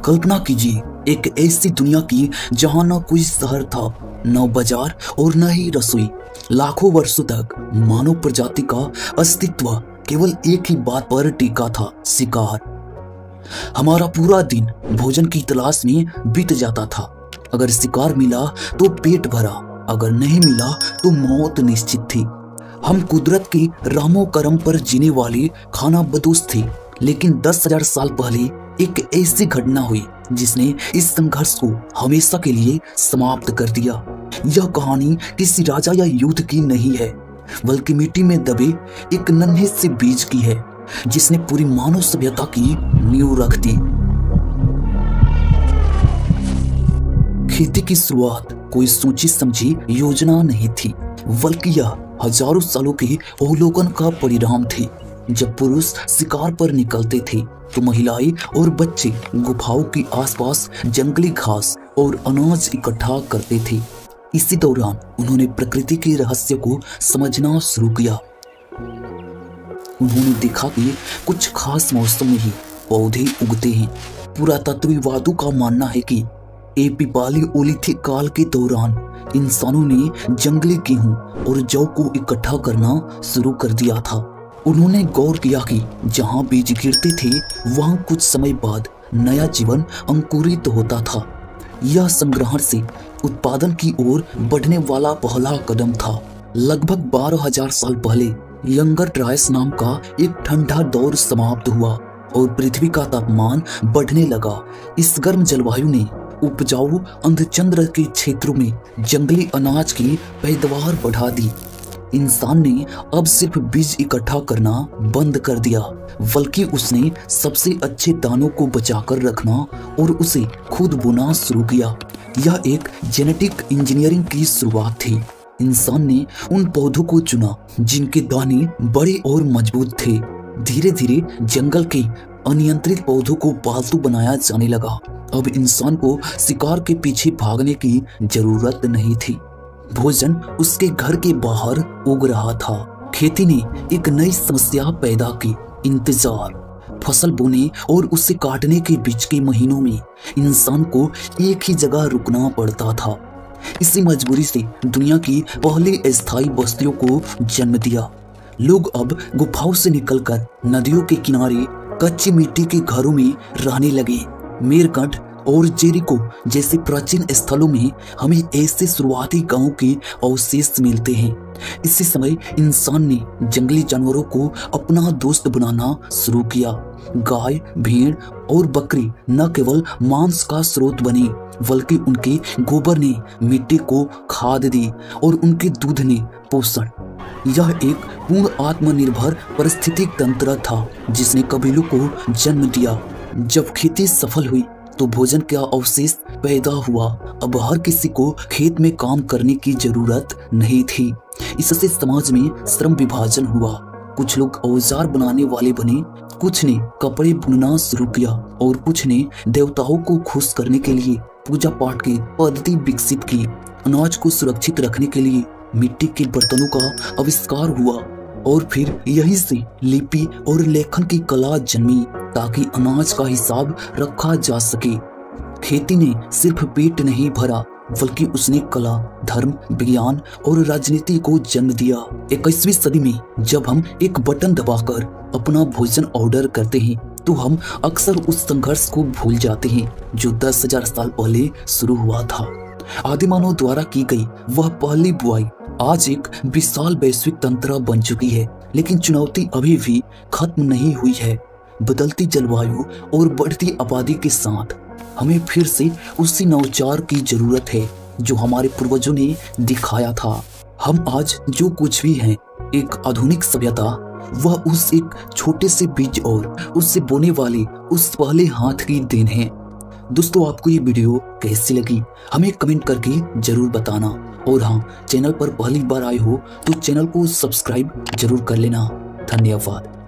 कल्पना कीजिए एक ऐसी दुनिया की जहां न कोई शहर था, न बाजार और न ही रसोई। लाखों वर्षों तक मानव प्रजाति का अस्तित्व केवल एक ही बात पर टिका था, शिकार। हमारा पूरा दिन भोजन की तलाश में बीत जाता था। अगर शिकार मिला तो पेट भरा, अगर नहीं मिला तो मौत निश्चित थी। हम कुदरत के रामो करम पर जीने वाले खाना बदोश थे। लेकिन 10,000 साल पहले एक ऐसी घटना हुई जिसने इस संघर्ष को हमेशा के लिए समाप्त कर दिया। यह कहानी किसी राजा या युद्ध की नहीं है, बल्कि मिट्टी में दबे एक नन्हे से बीज की है, जिसने पूरी मानव सभ्यता की नींव रख दी। खेती की शुरुआत कोई सोची समझी योजना नहीं थी, बल्कि यह हजारों सालों के अवलोकन का परिणाम थी। जब पुरुष शिकार पर निकलते थे तो महिलाएं और बच्चे गुफाओं के आसपास जंगली घास और अनाज इकट्ठा करते थे। इसी दौरान उन्होंने प्रकृति के रहस्य को समझना शुरू किया। उन्होंने देखा कि कुछ खास मौसम में ही पौधे उगते हैं। पुरातत्वविदों का मानना है कि एपिपालियोलिथिक काल के दौरान इंसानों ने जंगली गेहूं और जौ को इकट्ठा करना शुरू कर दिया था। उन्होंने गौर किया कि जहां बीज गिरते थे वहां कुछ समय बाद नया जीवन अंकुरित होता था। यह संग्रहण से उत्पादन की ओर बढ़ने वाला पहला कदम था। लगभग 12,000 साल पहले यंगर ड्रायस नाम का एक ठंडा दौर समाप्त हुआ और पृथ्वी का तापमान बढ़ने लगा। इस गर्म जलवायु ने उपजाऊ अर्धचंद्र के क्षेत्रों में जंगली अनाज की पैदावार बढ़ा दी। इंसान ने अब सिर्फ बीज इकट्ठा करना बंद कर दिया, बल्कि उसने सबसे अच्छे दानों को बचाकर रखना और उसे खुद बोना शुरू किया। यह एक जेनेटिक इंजीनियरिंग की शुरुआत थी। इंसान ने उन पौधों को चुना जिनके दाने बड़े और मजबूत थे। धीरे धीरे जंगल के अनियंत्रित पौधों को पालतू बनाया जाने लगा। अब इंसान को शिकार के पीछे भागने की जरूरत नहीं थी। भोजन उसके घर के बाहर उग रहा था। खेती ने एक नई समस्या पैदा की, इंतजार। फसल बोने और उसे काटने के बीच के महीनों में इंसान को एक ही जगह रुकना पड़ता था। इसी मजबूरी से दुनिया की पहली अस्थायी बस्तियों को जन्म दिया। लोग अब गुफाओं से निकलकर नदियों के किनारे कच्ची मिट्टी के घरों में रहने लगे। मेरकंठ और जेरिको जैसे प्राचीन स्थलों में हमें ऐसे शुरुआती गांवों के अवशेष मिलते हैं। इसी समय इंसान ने जंगली जानवरों को अपना दोस्त बनाना शुरू किया। गाय, भेड़ और बकरी न केवल मांस का स्रोत बने, बल्कि उनके गोबर ने मिट्टी को खाद दी और उनके दूध ने पोषण। यह एक पूर्ण आत्मनिर्भर पारिस्थितिक तंत्र था जिसने कबीलों को जन्म दिया। जब खेती सफल हुई तो भोजन का अवशेष पैदा हुआ। अब हर किसी को खेत में काम करने की जरूरत नहीं थी। इससे समाज में श्रम विभाजन हुआ। कुछ लोग औजार बनाने वाले बने, कुछ ने कपड़े बुनना शुरू किया और कुछ ने देवताओं को खुश करने के लिए पूजा पाठ की पद्धति विकसित की। अनाज को सुरक्षित रखने के लिए मिट्टी के बर्तनों का आविष्कार हुआ और फिर यहीं से लिपि और लेखन की कला जन्मी ताकि अनाज का हिसाब रखा जा सके। खेती ने सिर्फ पेट नहीं भरा, बल्कि उसने कला, धर्म, विज्ञान और राजनीति को जन्म दिया। 21वीं सदी में जब हम एक बटन दबाकर अपना भोजन ऑर्डर करते हैं तो हम अक्सर उस संघर्ष को भूल जाते हैं जो 10,000 साल पहले शुरू हुआ था। आदिमानव द्वारा की गई वह पहली बुआई आज एक विशाल वैश्विक तंत्र बन चुकी है, लेकिन चुनौती अभी भी खत्म नहीं हुई है। बदलती जलवायु और बढ़ती आबादी के साथ हमें फिर से उसी नवाचार की जरूरत है जो हमारे पूर्वजों ने दिखाया था। हम आज जो कुछ भी हैं, एक आधुनिक सभ्यता, वह उस एक छोटे से बीज और उससे बोने वाले उस पहले हाथ की देन है। दोस्तों, आपको ये वीडियो कैसी लगी हमें कमेंट करके जरूर बताना। और हाँ, चैनल पर पहली बार आए हो तो चैनल को सब्सक्राइब जरूर कर लेना। धन्यवाद।